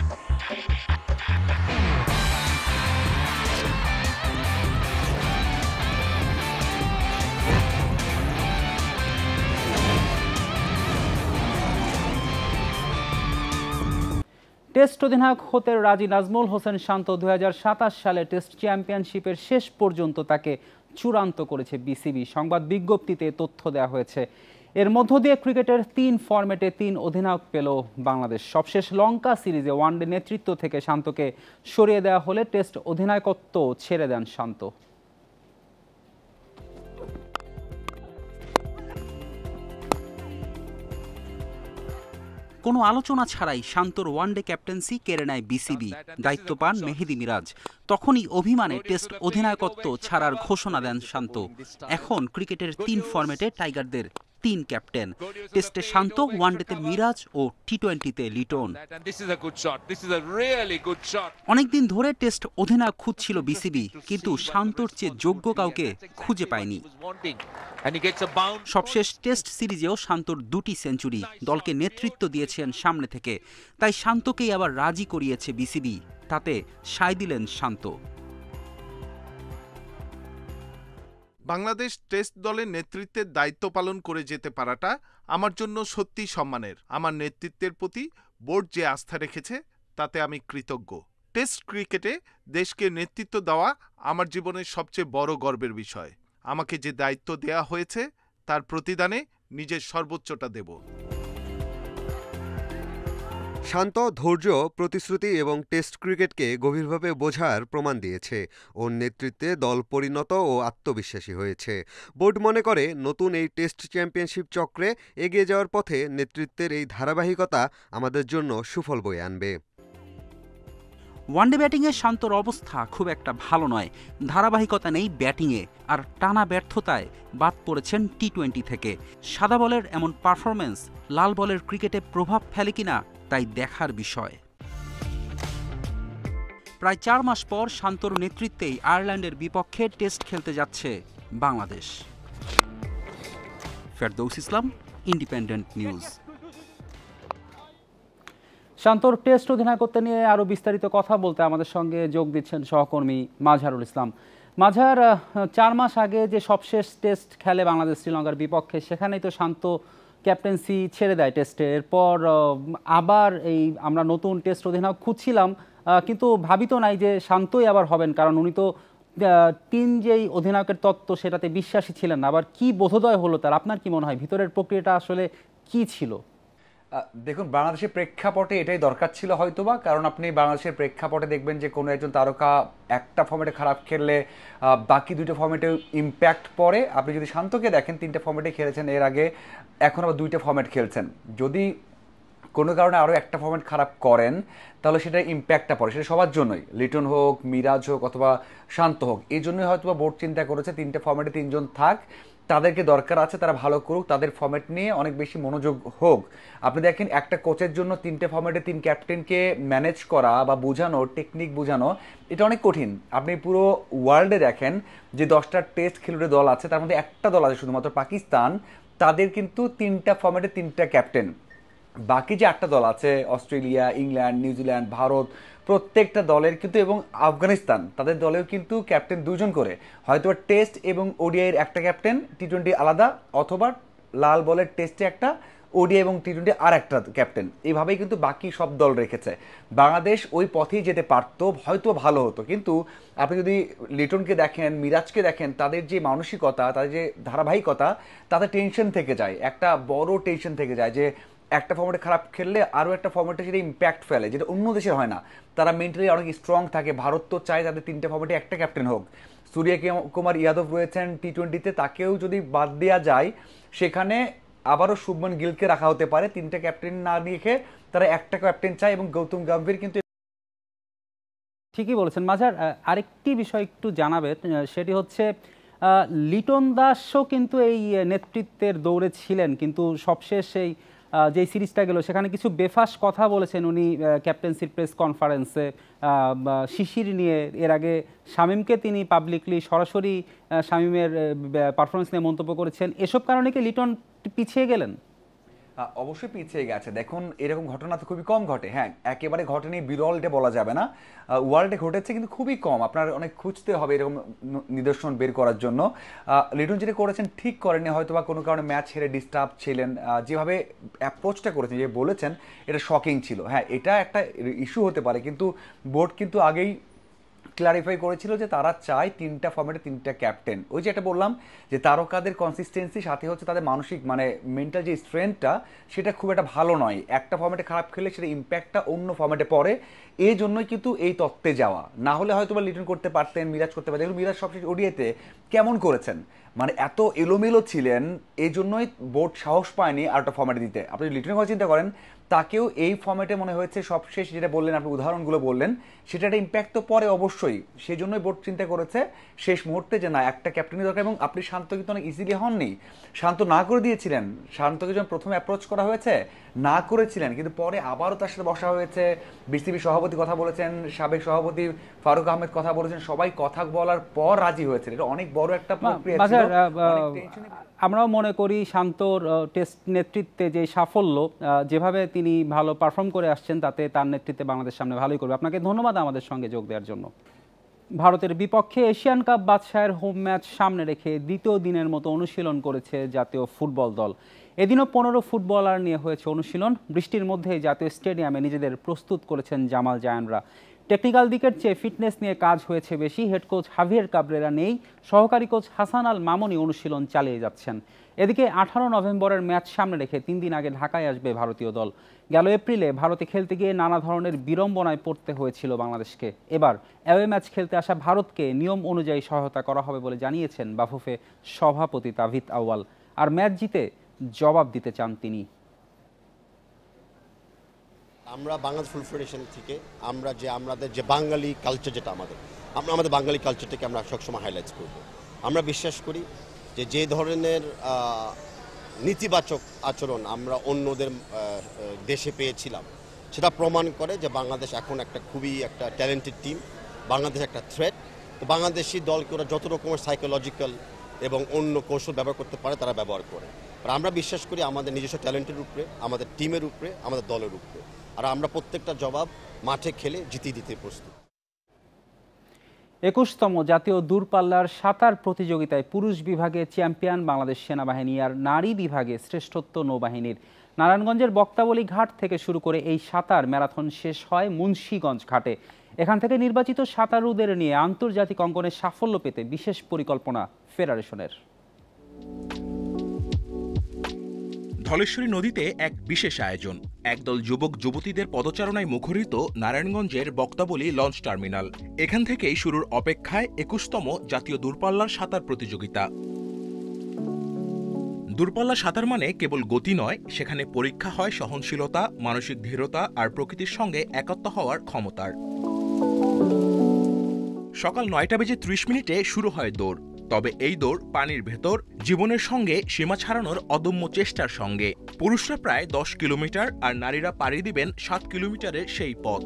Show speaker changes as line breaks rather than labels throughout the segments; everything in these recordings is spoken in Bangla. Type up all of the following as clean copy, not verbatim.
টেস্ট অধিনায়ক হতে রাজি নাজমুল হোসেন শান্ত ২০২৭ সালে টেস্ট চ্যাম্পিয়নশিপের শেষ পর্যন্ত তাকে চূড়ান্ত করেছে বিসিবি। সংবাদ বিজ্ঞপ্তিতে তথ্য দেওয়া হয়েছে। এর মধ্য দিয়ে ক্রিকেটের ৩ ফরম্যাটে ৩ অধিনায়ক পেল বাংলাদেশ। সবশেষ লঙ্কা সিরিজে ওয়ানডে নেতৃত্ব থেকে শান্তকে সরিয়ে দেওয়া হলে টেস্ট অধিনায়কত্ব ছেড়ে দেন শান্ত। কোনো আলোচনা ছাড়াই শান্তর ওয়ানডে ক্যাপ্টেন্সি কেড়ে নেয় বিসিবি। দায়িত্ব পান মেহেদী মিরাজ। তখনই অভিমানে টেস্ট অধিনায়কত্ব ছাড়ার ঘোষণা দেন শান্ত। এখন ক্রিকেটের ৩ ফরম্যাটে টাইগারদের ৩ ক্যাপ্টেন। টেস্টে শান্ত, ওয়ানডেতে মিরাজ ও টি-20তে লিটন। অনেকদিন ধরে টেস্ট অধিনায়ক খুঁজছিল বিসিবি, কিন্তু শান্তর চেয়ে যোগ্য কাউকে খুঁজে পায়নি। সবশেষ টেস্ট সিরিজেও শান্তর ২টি সেঞ্চুরি। দলকে নেতৃত্ব দিয়েছেন সামনে থেকে। তাই শান্তকেই আবার রাজি করিয়েছে বিসিবি। তাতে সায় দিলেন শান্ত।
বাংলাদেশ টেস্ট দলের নেতৃত্বের দায়িত্ব পালন করে যেতে পারাটা আমার জন্য সত্যি সম্মানের। আমার নেতৃত্বের প্রতি বোর্ড যে আস্থা রেখেছে তাতে আমি কৃতজ্ঞ। টেস্ট ক্রিকেটে দেশকে নেতৃত্ব দেওয়া আমার জীবনের সবচেয়ে বড় গর্বের বিষয়। আমাকে যে দায়িত্ব দেয়া হয়েছে তার প্রতিদানে নিজের সর্বোচ্চটা দেব।
শান্ত ধৈর্য, প্রতিশ্রুতি এবং টেস্ট ক্রিকেটকে গভীরভাবে বোঝার প্রমাণ দিয়েছে। ওর নেতৃত্বে দল পরিণত ও আত্মবিশ্বাসী হয়েছে। বোর্ড মনে করে নতুন এই টেস্ট চ্যাম্পিয়নশিপ চক্রে এগিয়ে যাওয়ার পথে নেতৃত্বের এই ধারাবাহিকতা আমাদের জন্য সুফল বয়ে আনবে।
ওয়ানডে ব্যাটিংয়ে শান্তর অবস্থা খুব একটা ভালো নয়। ধারাবাহিকতা নেই ব্যাটিংয়ে, আর টানা ব্যর্থতায় বাদ পড়েছেন টি-20 থেকে। সাদা বলের এমন পারফরম্যান্স লাল বলের ক্রিকেটে প্রভাব ফেলে কিনা তাই দেখার বিষয়। প্রায় ৪ মাস পর শান্তর নেতৃত্বেই আয়ারল্যান্ডের বিপক্ষে টেস্ট খেলতে যাচ্ছে বাংলাদেশ। ফেরদৌস ইসলাম, ইন্ডিপেন্ডেন্ট নিউজ। শান্তর টেস্ট অধিনায়কত্ব নিয়ে আরও বিস্তারিত কথা বলতে আমাদের সঙ্গে যোগ দিচ্ছেন সহকর্মী মাঝহারুল ইসলাম। মাঝহার, ৪ মাস আগে যে সবশেষ টেস্ট খেলে বাংলাদেশ শ্রীলঙ্কার বিপক্ষে, সেখানেই তো শান্ত ক্যাপ্টেন্সি ছেড়ে দেয় টেস্টে। এরপর আবার এই আমরা নতুন টেস্ট অধিনায়ক খুঁজছিলাম, কিন্তু ভাবিত নাই যে শান্তই আবার হবেন, কারণ উনি তো ৩ যেই অধিনায়কের তত্ত্ব সেটাতে বিশ্বাসী ছিলেন না। আবার কি বোধোদয় হলো তার? আপনার কি মনে হয় ভিতরের প্রক্রিয়াটা আসলে কি ছিল?
দেখুন, বাংলাদেশের প্রেক্ষাপটে এটাই দরকার ছিল হয়তোবা, কারণ আপনি বাংলাদেশের প্রেক্ষাপটে দেখবেন যে কোনো একজন তারকা একটা ফর্মেটে খারাপ খেললে বাকি 2টা ফর্মেটে ইম্প্যাক্ট পড়ে। আপনি যদি শান্তকে দেখেন 3টে ফর্মেটে খেলেছেন এর আগে, এখন আবার 2টে ফর্মেট খেলছেন। যদি কোনো কারণে আরও একটা ফর্মেট খারাপ করেন তাহলে সেটা ইম্প্যাক্টটা পড়ে, সেটা সবার জন্যই, লিটন হোক, মিরাজ হোক অথবা শান্ত হোক। এই জন্যই হয়তো বোর্ড চিন্তা করেছে 3টে ফর্মেটে 3 জন থাক, তাদেরকে দরকার আছে, তারা ভালো করুক, তাদের ফর্মেট নিয়ে অনেক বেশি মনোযোগ হোক। আপনি দেখেন একটা কোচের জন্য 3টে ফর্মেটে 3 ক্যাপ্টেনকে ম্যানেজ করা বা বোঝানো, টেকনিক বোঝানো, এটা অনেক কঠিন। আপনি পুরো ওয়ার্ল্ডে দেখেন যে 10টা টেস্ট খেলুড়ে দল আছে, তার মধ্যে একটা দল আছে শুধুমাত্র পাকিস্তান, তাদের কিন্তু 3টা ফর্মেটে 3টা ক্যাপ্টেন। বাকি যে 8টা দল আছে, অস্ট্রেলিয়া, ইংল্যান্ড, নিউজিল্যান্ড, ভারত, প্রত্যেকটা দলের কিন্তু, এবং আফগানিস্তান, তাদের দলেও কিন্তু ক্যাপ্টেন 2 জন করে। হয়তো টেস্ট এবং ওডিআইয়ের একটা ক্যাপ্টেন, টি-20 আলাদা, অথবা লাল বলের টেস্টে একটা, ওডিআই এবং টি-20 আর একটা ক্যাপ্টেন। এইভাবেই কিন্তু বাকি সব দল রেখেছে। বাংলাদেশ ওই পথেই যেতে পারতো, হয়তো ভালো হতো। কিন্তু আপনি যদি লিটনকে দেখেন, মিরাজকে দেখেন, তাদের যে মানসিকতা, তাদের যে ধারাবাহিকতা, তাতে টেনশন থেকে যায়, একটা বড় টেনশন থেকে যায় যে একটা ফর্মেটে খারাপ খেললে আরও একটা ফর্মেটে সেটা ইম্প্যাক্ট ফেলে, যেটা অন্য দেশের হয় না। তারা মেন্টালি অনেক স্ট্রং থাকে। ভারত তো চায় তাদের 3টে ফর্মেটে একটা ক্যাপ্টেন হোক। সূর্য কুমার ইয়াদব রয়েছেন টি-20-তে, তাকেও যদি বাদ দেওয়া যায় সেখানে আবারও শুভমন গিলকে রাখা হতে পারে। 3টে ক্যাপ্টেন না রেখে তারা একটা ক্যাপ্টেন চায়, এবং গৌতম গম্ভীর কিন্তু
ঠিকই বলেছেন মাঝার। আরেকটি বিষয় একটু জানাবেন, সেটি হচ্ছে লিটন দাসও কিন্তু এই নেতৃত্বের দৌড়ে ছিলেন, কিন্তু সবশেষ সেই যেই সিরিজটা গেল সেখানে কিছু বেফাস কথা বলেছেন উনি ক্যাপ্টেন্সির প্রেস কনফারেন্সে শিশির নিয়ে। এর আগে শামীমকে তিনি পাবলিকলি সরাসরি শামীমের পারফরমেন্স নিয়ে মন্তব্য করেছেন। এসব কারণে কি লিটন পিছিয়ে গেলেন?
অবশ্যই পিছিয়ে গেছে। দেখুন এরকম ঘটনা তো খুবই কম ঘটে, হ্যাঁ একেবারে ঘটেনি, বিরল এটা বলা যাবে না। ওয়ার্ল্ডে ঘটেছে কিন্তু খুবই কম, আপনার অনেক খুঁজতে হবে এরকম নিদর্শন বের করার জন্য। লিটন যেটা করেছেন ঠিক করেনি, হয়তো বা কোনো কারণে ম্যাচ হেরে ডিস্টার্ব ছিলেন, যেভাবে অ্যাপ্রোচটা করেছেন যে বলেছেন এটা শকিং ছিল। হ্যাঁ এটা একটা ইস্যু হতে পারে, কিন্তু বোর্ড কিন্তু আগেই ক্লারিফাই করেছিল যে তারা চায় 3টা ফর্মেটে 3টা ক্যাপ্টেন। ওই যে এটা বললাম যে তারকাদের কনসিস্টেন্সি সাথে হচ্ছে তাদের মানসিক মানে মেন্টাল যে স্ট্রেংথটা সেটা খুব একটা ভালো নয়। একটা ফর্মেটে খারাপ খেলে সেটা ইম্প্যাক্টটা অন্য ফর্মেটে পড়ে, এই জন্যই কিন্তু এই তত্ত্বে যাওয়া। না হলে হয়তো বা লিটন করতে পারতেন, মিরাজ করতে পারতেন। মিরাজ সবশেষ ওডিআইতে কেমন করেছেন, মানে এত এলোমেলো ছিলেন, এই জন্যই বোর্ড সাহস পায়নি আর একটা ফর্মেটে দিতে। আপনি লিটনের কথা চিন্তা করেন, তাকেও এই ফর্মেটে মনে হয়েছে সবশেষ যেটা বললেন আপনি উদাহরণগুলো বললেন সেটা একটা ইম্প্যাক্ট তো পরে অবশ্যই, সেই জন্যই বোর্ড চিন্তা করেছে শেষ মুহূর্তে যে না একটা ক্যাপ্টেনই দরকার। এবং আপনি শান্ত কিন্তু অনেক ইজিলি হননি, শান্ত না করে দিয়েছিলেন। শান্তকে যখন প্রথমে অ্যাপ্রোচ করা হয়েছে না করেছিলেন, কিন্তু পরে আবারও তার সাথে বসা হয়েছে, বিসিবি সভাপতি কথা বলেছেন, সাবেক সভাপতি ফারুক আহমেদ কথা বলেছেন, সবাই কথা বলার পর রাজি হয়েছে। এটা অনেক বড় একটা প্রক্রিয়া ছিল।
আমরাও মনে করি শান্তর টেস্ট নেতৃত্বে যে সাফল্য, যেভাবে তিনি ভালো পারফর্ম করে আসছেন, তাতে তার নেতৃত্বে বাংলাদেশ সামনে ভালোই করবে। আপনাকে ধন্যবাদ আমাদের সঙ্গে যোগ দেওয়ার জন্য। ভারতের বিপক্ষে এশিয়ান কাপ বাদশাহের হোম ম্যাচ সামনে রেখে দ্বিতীয় দিনের মতো অনুশীলন করেছে জাতীয় ফুটবল দল। এদিনও 15 ফুটবলার নিয়ে হয়েছে অনুশীলন। বৃষ্টির মধ্যে জাতীয় স্টেডিয়ামে নিজেদের প্রস্তুত করেছেন জামাল জায়ানরা। টেকনিক্যাল দিকের চেয়ে ফিটনেস নিয়ে কাজ হয়েছে বেশি। হেড কোচ হাভিয়ের কাবরেরা নেই, সহকারী কোচ হাসান আল মামুনি অনুশীলন চালিয়ে যাচ্ছেন। এদিকে 18 নভেম্বরের ম্যাচ সামনে রেখে 3 দিন আগে ঢাকায় আসবে ভারতীয় দল। গেল এপ্রিলে ভারতে খেলতে গিয়ে নানা ধরনের বিড়ম্বনায় পড়তে হয়েছিল বাংলাদেশকে। এবার অ্যাওয়ে ম্যাচ খেলতে আসা ভারতকে নিয়ম অনুযায়ী সহায়তা করা হবে বলে জানিয়েছেন বাফুফে সভাপতি তাভিদ আউয়াল। আর ম্যাচ জিতে জবাব দিতে চান তিনি।
আমরা বাংলাদেশ ফুটবল ফেডারেশন থেকে আমাদের যে বাঙালি কালচার, যেটা আমাদের বাঙালি কালচারটাকে আমরা সবসময় হাইলাইট করব। আমরা বিশ্বাস করি যে ধরনের নেতিবাচক আচরণ আমরা অন্যদের দেশে পেয়েছিলাম, সেটা প্রমাণ করে যে বাংলাদেশ এখন খুবই একটা ট্যালেন্টেড টিম। বাংলাদেশ একটা থ্রেট। তো বাংলাদেশি দলকে ওরা যত রকমের সাইকোলজিক্যাল এবং অন্য কৌশল ব্যবহার করতে পারে তারা ব্যবহার করে। আর আমরা বিশ্বাস করি আমাদের নিজস্ব ট্যালেন্টের উপরে, আমাদের টিমের উপরে, আমাদের দলের উপরে। আর আমরা প্রত্যেকটা জবাব মাঠে খেলে জিতিয়ে দিতে প্রস্তুত।
21তম জাতীয় দূরপাল্লার সাঁতার প্রতিযোগিতায় পুরুষ বিভাগে চ্যাম্পিয়ন বাংলাদেশ সেনাবাহিনী, আর নারী বিভাগে শ্রেষ্ঠত্ব নৌবাহিনীর। নারায়ণগঞ্জের বক্তাবলী ঘাট থেকে শুরু করে এই সাঁতার ম্যারাথন শেষ হয় মুন্সিগঞ্জ ঘাটে। এখান থেকে নির্বাচিত সাঁতারুদের নিয়ে আন্তর্জাতিক অঙ্গনে সাফল্য পেতে বিশেষ পরিকল্পনা ফেডারেশনের।
ধলেশ্বরী নদীতে এক বিশেষ আয়োজন। একদল যুবক যুবতীদের পদচারণায় মুখরিত নারায়ণগঞ্জের বক্তাবলী লঞ্চ টার্মিনাল। এখান থেকেই শুরুর অপেক্ষায় 21তম জাতীয় দূরপাল্লার সাঁতার প্রতিযোগিতা। দূরপাল্লা সাঁতার মানে কেবল গতি নয়, সেখানে পরীক্ষা হয় সহনশীলতা, মানসিক দৃঢ়তা আর প্রকৃতির সঙ্গে একাত্ম হওয়ার ক্ষমতার। সকাল 9:30 শুরু হয় দৌড়। তবে এই দৌড় পানির ভেতর, জীবনের সঙ্গে সীমা ছাড়ানোর অদম্য চেষ্টার সঙ্গে। পুরুষরা প্রায় 10 কিলোমিটার আর নারীরা পাড়ি দিবেন 7 কিলোমিটারের সেই পথ।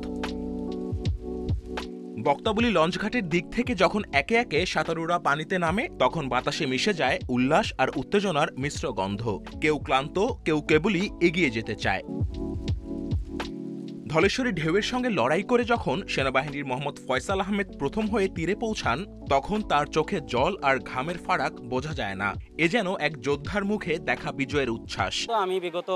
বক্তাবলী লঞ্চঘাটের দিক থেকে যখন একে একে সাঁতারুরা পানিতে নামে, তখন বাতাসে মিশে যায় উল্লাস আর উত্তেজনার মিশ্র গন্ধ। কেউ ক্লান্ত, কেউ কেবলই এগিয়ে যেতে চায়। ধলেশ্বরী ঢেউয়ের সঙ্গে লড়াই করে যখন সেনাবাহিনীর মোহাম্মদ ফয়সাল আহমেদ প্রথম হয়ে তীরে পৌঁছান, তখন তার চোখে জল আর ঘামের ফারাক বোঝা যায় না। এ যেন এক যোদ্ধার মুখে দেখা বিজয়ের উচ্ছ্বাস।
আমি বিগত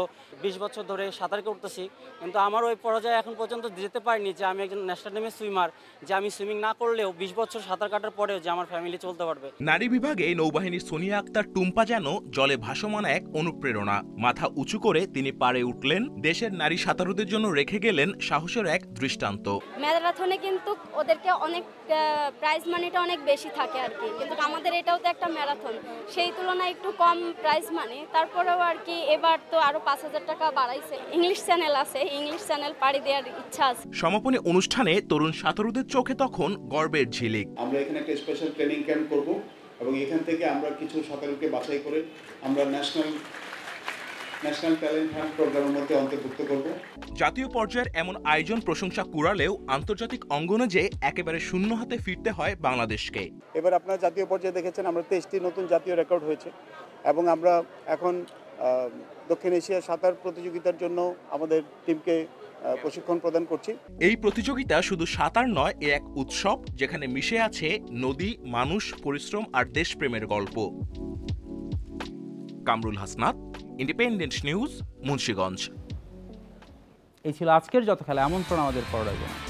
20 বছর ধরে সাঁতার করতেছি, কিন্তু আমার ওই পর্যায়ে এখন পর্যন্ত যেতে পারিনি যে আমি একজন ন্যাশনাল টিমের সুইমার, যে আমি সুইমিং না করলেও 20 বছর সাঁতার কাটার পরেও যে আমার ফ্যামিলি চলতে পারবে।
নারী বিভাগে নৌবাহিনীর সোনিয়া আক্তার টুম্পা যেন জলে ভাসমান এক অনুপ্রেরণা। মাথা উঁচু করে তিনি পাড়ে উঠলেন, দেশের নারী সাঁতারুদের জন্য রেখে গেলেন সাহসের এক দৃষ্টান্ত।
ম্যারাথনে কিন্তু ওদেরকে অনেক প্রাইজ মানিটা অনেক বেশি থাকে আর কি, কিন্তু আমাদের এটাও তো একটা ম্যারাথন, সেই তুলনায় একটু কম প্রাইজ মানি। তারপরেও আর কি এবার তো আরো 5000 টাকা বাড়াইছে। ইংলিশ চ্যানেল আছে, ইংলিশ চ্যানেল পাড়ি দেওয়ার ইচ্ছা আছে।
সমাপনী অনুষ্ঠানে তরুণ সাঁতারুদের চোখে তখন গর্বের ঝিলিক।
আমরা এখানে একটা স্পেশাল ট্রেনিং ক্যাম্প করব এবং এখান থেকে আমরা কিছু সাঁতারুকে বাছাই করে আমরা ন্যাশনাল ট্যালেন্ট হান্ট প্রোগ্রামের মধ্যে অন্তর্ভুক্ত করব।
জাতীয় পর্যায়ের এমন আয়োজন প্রশংসা কুড়ালেও আন্তর্জাতিক অঙ্গনে যে একেবারে শূন্য হাতে ফিরতে হয় বাংলাদেশকে।
এবার আপনারা জাতীয় পর্যায়ে দেখেছেন আমরা 23টি নতুন জাতীয় রেকর্ড হয়েছে এবং আমরা এখন দক্ষিণ এশিয়া সাঁতার প্রতিযোগিতার জন্য আমাদের টিমকে প্রশিক্ষণ প্রদান করছি।
এই প্রতিযোগিতা শুধু সাঁতার নয়, এ এক উৎসব যেখানে মিশে আছে নদী, মানুষ, পরিশ্রম আর দেশপ্রেমের গল্প। Kamrul Hasnat, independent news, Munshiganj.
এই ছিল আজকের যত খেলা। আমন্ত্রণ আমাদের পরবর্তী।